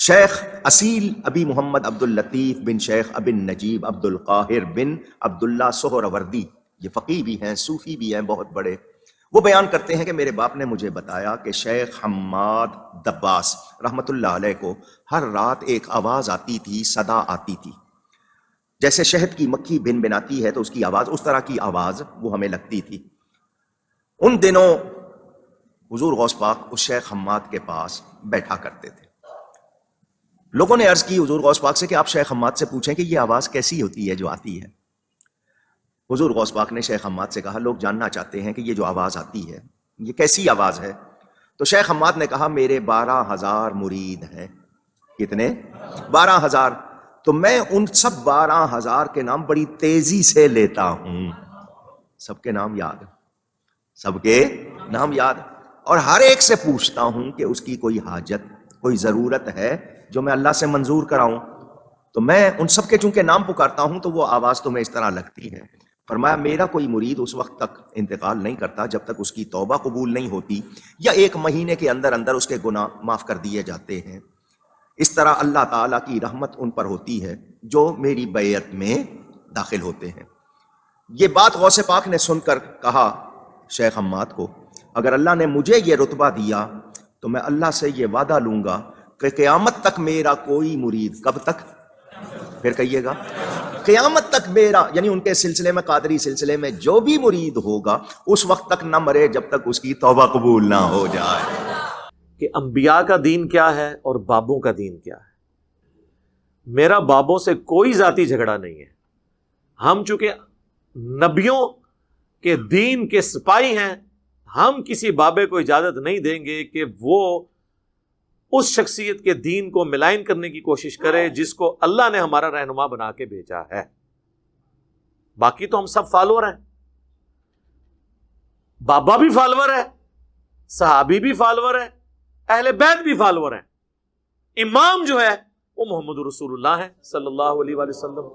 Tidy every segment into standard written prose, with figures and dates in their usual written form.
شیخ اصیل ابی محمد عبد اللطیف بن شیخ ابن نجیب عبد القاہر بن عبداللہ سہروردی، یہ فقیہ بھی ہیں، صوفی بھی ہیں بہت بڑے، وہ بیان کرتے ہیں کہ میرے باپ نے مجھے بتایا کہ شیخ حماد دباس رحمۃ اللہ علیہ کو ہر رات ایک آواز آتی تھی، صدا آتی تھی، جیسے شہد کی مکھی بن بناتی ہے تو اس کی آواز، اس طرح کی آواز وہ ہمیں لگتی تھی۔ ان دنوں حضور غوث پاک اس شیخ حماد کے پاس بیٹھا کرتے تھے۔ لوگوں نے عرض کی حضور غوث پاک سے کہ آپ شیخ حماد سے پوچھیں کہ یہ آواز کیسی ہوتی ہے جو آتی ہے۔ حضور غوث پاک نے شیخ حماد سے کہا لوگ جاننا چاہتے ہیں کہ یہ جو آواز آتی ہے یہ کیسی آواز ہے؟ تو شیخ حماد نے کہا میرے 12,000 مرید ہیں۔ کتنے؟ 12,000۔ تو میں ان سب 12,000 کے نام بڑی تیزی سے لیتا ہوں، سب کے نام یاد، سب کے نام یاد، اور ہر ایک سے پوچھتا ہوں کہ اس کی کوئی حاجت، کوئی ضرورت ہے جو میں اللہ سے منظور کراؤں۔ تو میں ان سب کے چونکہ نام پکارتا ہوں تو وہ آواز تمہیں اس طرح لگتی ہے۔ فرمایا میرا کوئی مرید اس وقت تک انتقال نہیں کرتا جب تک اس کی توبہ قبول نہیں ہوتی یا 1 مہینے کے اندر اندر اس کے گناہ معاف کر دیے جاتے ہیں۔ اس طرح اللہ تعالیٰ کی رحمت ان پر ہوتی ہے جو میری بیعت میں داخل ہوتے ہیں۔ یہ بات غوث پاک نے سن کر کہا شیخ حماد کو اگر اللہ نے مجھے یہ رتبہ دیا تو میں اللہ سے یہ وعدہ لوں گا کہ قیامت تک میرا کوئی مرید، کب تک؟ پھر کہیے گا، قیامت تک میرا، یعنی ان کے سلسلے میں، قادری سلسلے میں جو بھی مرید ہوگا اس وقت تک نہ مرے جب تک اس کی توبہ قبول نہ ہو جائے۔ کہ انبیاء کا دین کیا ہے اور بابوں کا دین کیا ہے۔ میرا بابوں سے کوئی ذاتی جھگڑا نہیں ہے، ہم چونکہ نبیوں کے دین کے سپاہی ہیں، ہم کسی بابے کو اجازت نہیں دیں گے کہ وہ اس شخصیت کے دین کو ملائن کرنے کی کوشش کرے جس کو اللہ نے ہمارا رہنما بنا کے بھیجا ہے۔ باقی تو ہم سب فالوور ہیں، بابا بھی فالوور ہے، صحابی بھی فالوور ہے، اہل بیت بھی فالوور ہیں، امام جو ہے وہ محمد رسول اللہ ہے صلی اللہ علیہ وآلہ وسلم۔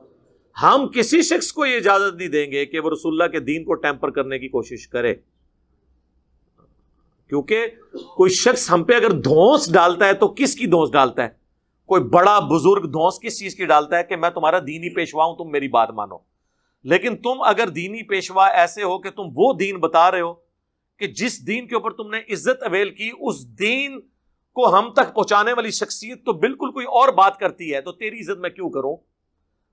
ہم کسی شخص کو یہ اجازت نہیں دیں گے کہ وہ رسول اللہ کے دین کو ٹیمپر کرنے کی کوشش کرے، کیونکہ کوئی شخص ہم پہ اگر دھونس ڈالتا ہے تو کس کی دھونس ڈالتا ہے؟ کوئی بڑا بزرگ دھونس کس چیز کی ڈالتا ہے کہ میں تمہارا دینی پیشوا ہوں، تم میری بات مانو۔ لیکن تم اگر دینی پیشوا ایسے ہو کہ تم وہ دین بتا رہے ہو کہ جس دین کے اوپر تم نے عزت اویل کی، اس دین کو ہم تک پہنچانے والی شخصیت تو بالکل کوئی اور بات کرتی ہے، تو تیری عزت میں کیوں کروں؟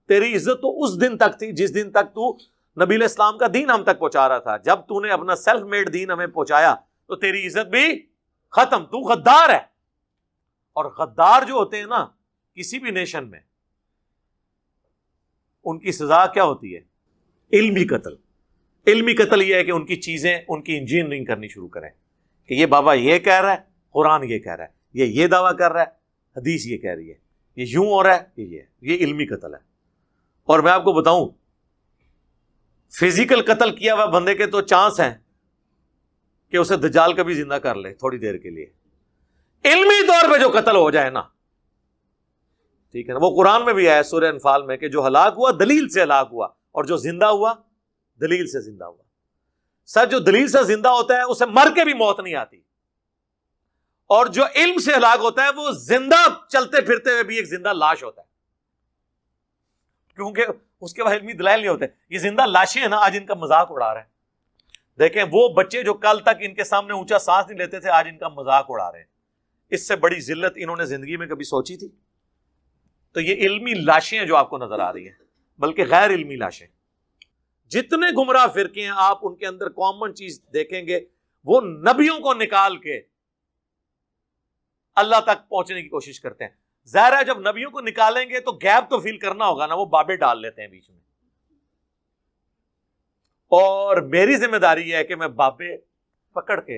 تیری عزت تو اس دن تک تھی جس دن تک تو نبی علیہ السلام کا دین ہم تک پہنچا رہا تھا۔ جب تو نے اپنا سیلف میڈ دین ہمیں پہنچایا تو تیری عزت بھی ختم، تو غدار ہے۔ اور غدار جو ہوتے ہیں نا کسی بھی نیشن میں، ان کی سزا کیا ہوتی ہے؟ علمی قتل۔ علمی قتل یہ ہے کہ ان کی چیزیں، ان کی انجینئرنگ کرنی شروع کریں کہ یہ بابا یہ کہہ رہا ہے، قرآن یہ کہہ رہا ہے، یہ دعویٰ کر رہا ہے، حدیث یہ کہہ رہی ہے، یہ یوں ہو رہا ہے، یہ علمی قتل ہے۔ اور میں آپ کو بتاؤں فزیکل قتل کیا ہوا بندے کے تو چانس ہیں کہ اسے دجال کبھی زندہ کر لے تھوڑی دیر کے لیے۔ علمی طور پہ جو قتل ہو جائے نا، ٹھیک ہے نا، وہ قرآن میں بھی آیا سورہ انفال میں کہ جو ہلاک ہوا دلیل سے ہلاک ہوا، اور جو زندہ ہوا دلیل سے زندہ ہوا۔ سر جو دلیل سے زندہ ہوتا ہے اسے مر کے بھی موت نہیں آتی، اور جو علم سے ہلاک ہوتا ہے وہ زندہ چلتے پھرتے ہوئے بھی ایک زندہ لاش ہوتا ہے، کیونکہ اس کے بعد علمی دلائل نہیں ہوتے۔ یہ زندہ لاشیں ہیں نا، آج ان کا مذاق اڑا رہے ہیں۔ دیکھیں وہ بچے جو کل تک ان کے سامنے اونچا سانس نہیں لیتے تھے، آج ان کا مذاق اڑا رہے ہیں۔ اس سے بڑی ذلت انہوں نے زندگی میں کبھی سوچی تھی؟ تو یہ علمی لاشیں ہیں جو آپ کو نظر آ رہی ہیں، بلکہ غیر علمی لاشیں۔ جتنے گمراہ فرقے ہیں آپ ان کے اندر کامن چیز دیکھیں گے، وہ نبیوں کو نکال کے اللہ تک پہنچنے کی کوشش کرتے ہیں۔ ظاہر ہے جب نبیوں کو نکالیں گے تو گیپ تو فیل کرنا ہوگا نا، وہ بابے ڈال لیتے ہیں بیچ میں۔ اور میری ذمہ داری یہ ہے کہ میں بابے پکڑ کے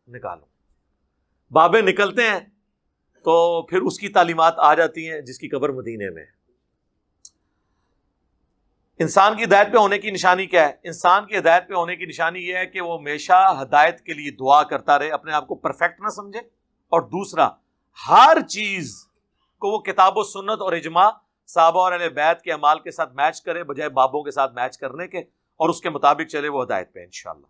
نکالوں۔ بابے نکلتے ہیں تو پھر اس کی تعلیمات آ جاتی ہیں جس کی قبر مدینے میں۔ انسان کی ہدایت پہ ہونے کی نشانی کیا ہے؟ انسان کی ہدایت پہ ہونے کی نشانی یہ ہے کہ وہ ہمیشہ ہدایت کے لیے دعا کرتا رہے، اپنے آپ کو پرفیکٹ نہ سمجھے، اور دوسرا ہر چیز کو وہ کتاب و سنت اور اجماع، صحابہ اور اہل بیت کے اعمال کے ساتھ میچ کرے بجائے بابوں کے ساتھ میچ کرنے کے، اور اس کے مطابق چلے، وہ ہدایت پہ انشاءاللہ۔